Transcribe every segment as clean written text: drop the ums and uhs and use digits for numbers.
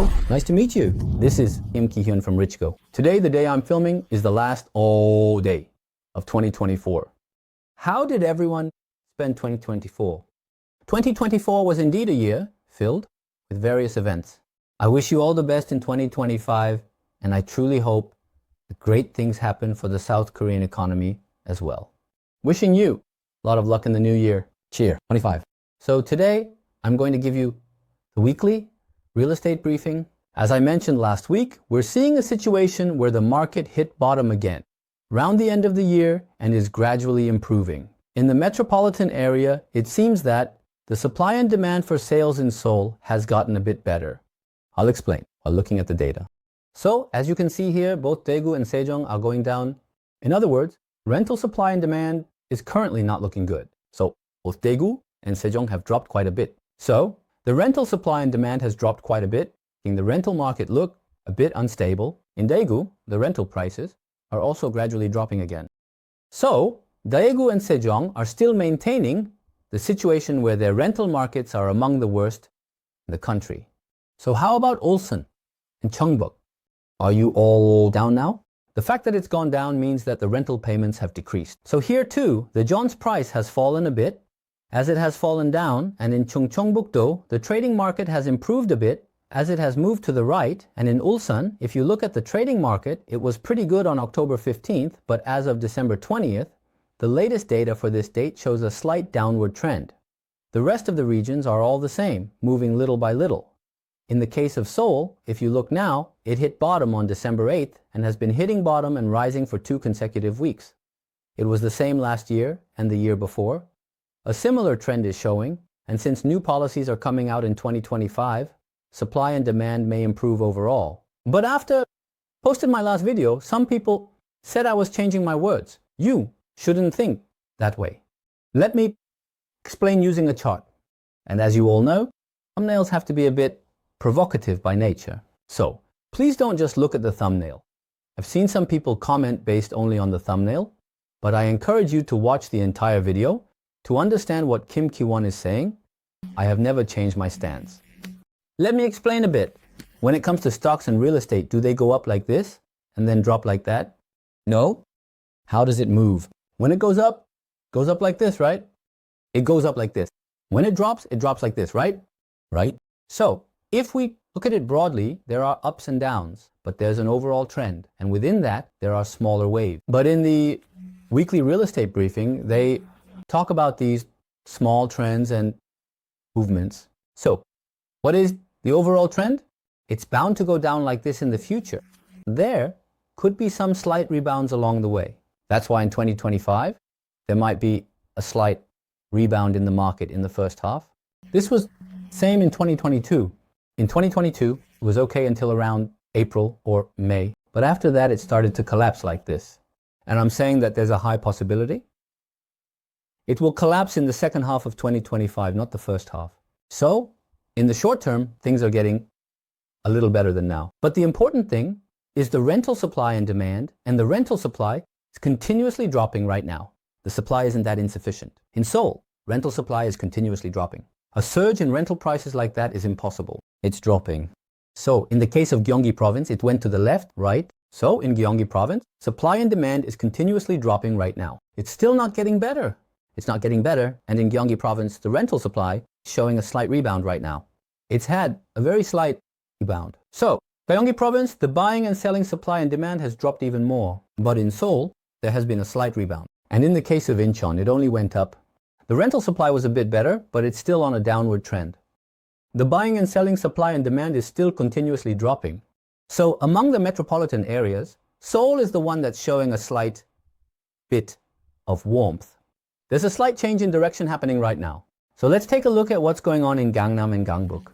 Hello, nice to meet you. This is Kim Ki-hyun from Richgo. Today, the day I'm filming, is the last all day of 2024. How did everyone spend 2024? 2024 was indeed a year filled with various events. I wish you all the best in 2025, and I truly hope that great things happen for the South Korean economy as well. Wishing you a lot of luck in the new year. Cheer, 25. So today, I'm going to give you the weekly real estate briefing. As I mentioned last week, we're seeing a situation where the market hit bottom again around the end of the year and is gradually improving. In the metropolitan area, it seems that the supply and demand for sales in Seoul has gotten a bit better. I'll explain while looking at the data. So, as you can see here, both Daegu and Sejong are going down. In other words, rental supply and demand is currently not looking good. So, both Daegu and Sejong have dropped quite a bit. So, the rental supply and demand has dropped quite a bit, making the rental market look a bit unstable. In Daegu, the rental prices are also gradually dropping again. So, Daegu and Sejong are still maintaining the situation where their rental markets are among the worst in the country. So how about Ulsan and Cheongbuk? Are you all down now? The fact that it's gone down means that the rental payments have decreased. So here too, the Jeon's price has fallen a bit. As it has fallen down, and in Cheongbuk-do, the trading market has improved a bit as it has moved to the right, and in Ulsan, if you look at the trading market, it was pretty good on October 15th, but as of December 20th, the latest data for this date shows a slight downward trend. The rest of the regions are all the same, moving little by little. In the case of Seoul, if you look now, it hit bottom on December 8th and has been hitting bottom and rising for 2 consecutive weeks. It was the same last year and the year before. A similar trend is showing, and since new policies are coming out in 2025, supply and demand may improve overall. But after posting my last video, some people said I was changing my words. You shouldn't think that way. Let me explain using a chart. And as you all know, thumbnails have to be a bit provocative by nature. So, please don't just look at the thumbnail. I've seen some people comment based only on the thumbnail, but I encourage you to watch the entire video to understand what Kim Ki-won is saying. I have never changed my stance. Let me explain a bit. When it comes to stocks and real estate, do they go up like this and then drop like that? No. How does it move? When it goes up like this, right? It goes up like this. When it drops like this, right? Right? So, if we look at it broadly, there are ups and downs, but there's an overall trend. And within that, there are smaller waves. But in the weekly real estate briefing, they talk about these small trends and movements. So, what is the overall trend? It's bound to go down like this in the future. There could be some slight rebounds along the way. That's why in 2025, there might be a slight rebound in the market in the first half. This was same in 2022. In 2022, it was okay until around April or May. But after that, it started to collapse like this. And I'm saying that there's a high possibility it will collapse in the second half of 2025, not the first half. So, in the short term, things are getting a little better than now. But the important thing is the rental supply and demand, and the rental supply is continuously dropping right now. The supply isn't that insufficient. In Seoul, rental supply is continuously dropping. A surge in rental prices like that is impossible. It's dropping. So, in the case of Gyeonggi province, it went to the left, right? So, in Gyeonggi province, supply and demand is continuously dropping right now. It's still not getting better. It's not getting better, and in Gyeonggi province, the rental supply is showing a slight rebound right now. It's had a very slight rebound. So, Gyeonggi province, the buying and selling supply and demand has dropped even more. But in Seoul, there has been a slight rebound. And in the case of Incheon, it only went up. The rental supply was a bit better, but it's still on a downward trend. The buying and selling supply and demand is still continuously dropping. So, among the metropolitan areas, Seoul is the one that's showing a slight bit of warmth. There's a slight change in direction happening right now. So let's take a look at what's going on in Gangnam and Gangbuk.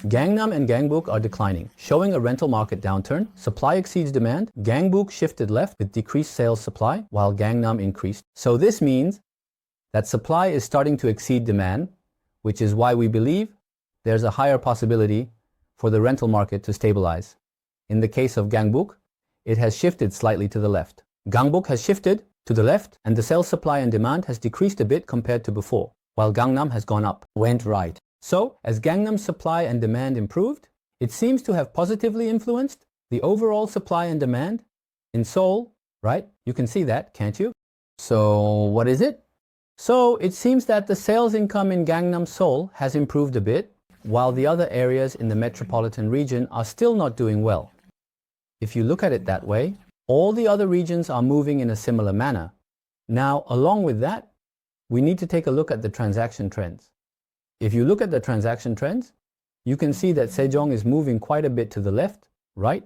Gangnam and Gangbuk are declining, showing a rental market downturn. Supply exceeds demand. Gangbuk shifted left with decreased sales supply, while Gangnam increased. So this means that supply is starting to exceed demand, which is why we believe there's a higher possibility for the rental market to stabilize. In the case of Gangbuk, it has shifted slightly to the left. Gangbuk has shifted to the left, and the sales supply and demand has decreased a bit compared to before, while Gangnam has gone up, went right. So, as Gangnam's supply and demand improved, it seems to have positively influenced the overall supply and demand in Seoul, right? You can see that, can't you? So what is it? So it seems that the sales income in Gangnam, Seoul has improved a bit, while the other areas in the metropolitan region are still not doing well. If you look at it that way, all the other regions are moving in a similar manner. Now, along with that, we need to take a look at the transaction trends. If you look at the transaction trends, you can see that Sejong is moving quite a bit to the left, right?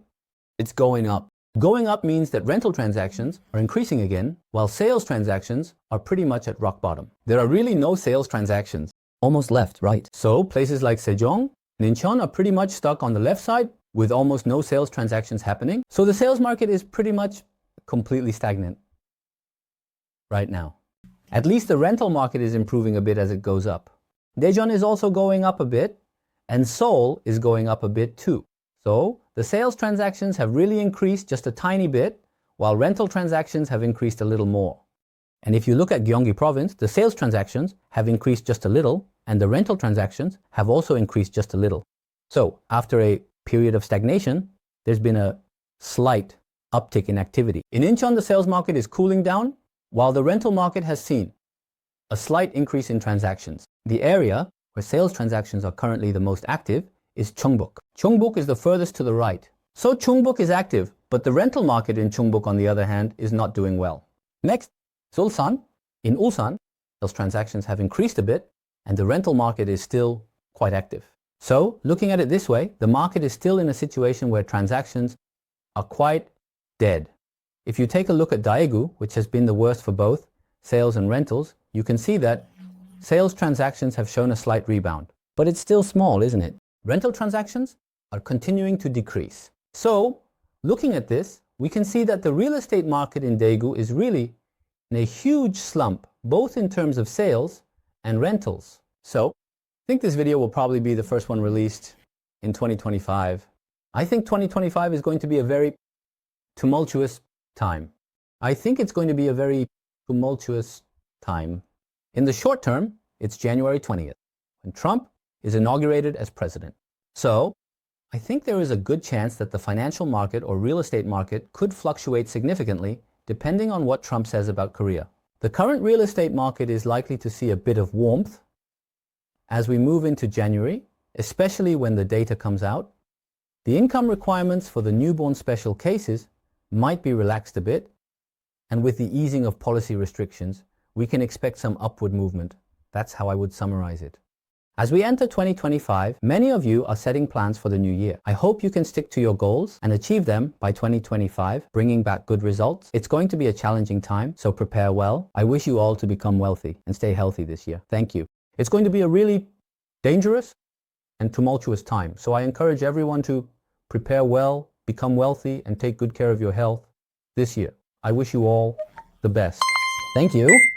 It's going up. Going up means that rental transactions are increasing again, while sales transactions are pretty much at rock bottom. There are really no sales transactions. Almost left, right. So places like Sejong and Incheon are pretty much stuck on the left side with almost no sales transactions happening. So the sales market is pretty much completely stagnant right now. At least the rental market is improving a bit as it goes up. Daejeon is also going up a bit, and Seoul is going up a bit too. So the sales transactions have really increased just a tiny bit, while rental transactions have increased a little more. And if you look at Gyeonggi province, the sales transactions have increased just a little, and the rental transactions have also increased just a little. So after a period of stagnation, there's been a slight uptick in activity. In Incheon, the sales market is cooling down, while the rental market has seen a slight increase in transactions. The area where sales transactions are currently the most active is Chungbuk. Chungbuk is the furthest to the right. So Chungbuk is active, but the rental market in Chungbuk, on the other hand, is not doing well. Next, Ulsan. In Ulsan, sales transactions have increased a bit, and the rental market is still quite active. So, looking at it this way, the market is still in a situation where transactions are quite dead. If you take a look at Daegu, which has been the worst for both sales and rentals, you can see that sales transactions have shown a slight rebound. But it's still small, isn't it? Rental transactions are continuing to decrease. So, looking at this, we can see that the real estate market in Daegu is really in a huge slump, both in terms of sales and rentals. So, I think this video will probably be the first one released in 2025. I think 2025 is going to be a very tumultuous time. I think it's going to be a very tumultuous time. In the short term, it's January 20th, when Trump is inaugurated as president. So, I think there is a good chance that the financial market or real estate market could fluctuate significantly depending on what Trump says about Korea. The current real estate market is likely to see a bit of warmth as we move into January, especially when the data comes out. The income requirements for the newborn special cases might be relaxed a bit, and with the easing of policy restrictions, we can expect some upward movement. That's how I would summarize it. As we enter 2025, many of you are setting plans for the new year. I hope you can stick to your goals and achieve them by 2025, bringing back good results. It's going to be a challenging time, so prepare well. I wish you all to become wealthy and stay healthy this year. Thank you. It's going to be a really dangerous and tumultuous time, so I encourage everyone to prepare well, become wealthy, and take good care of your health this year. I wish you all the best. Thank you.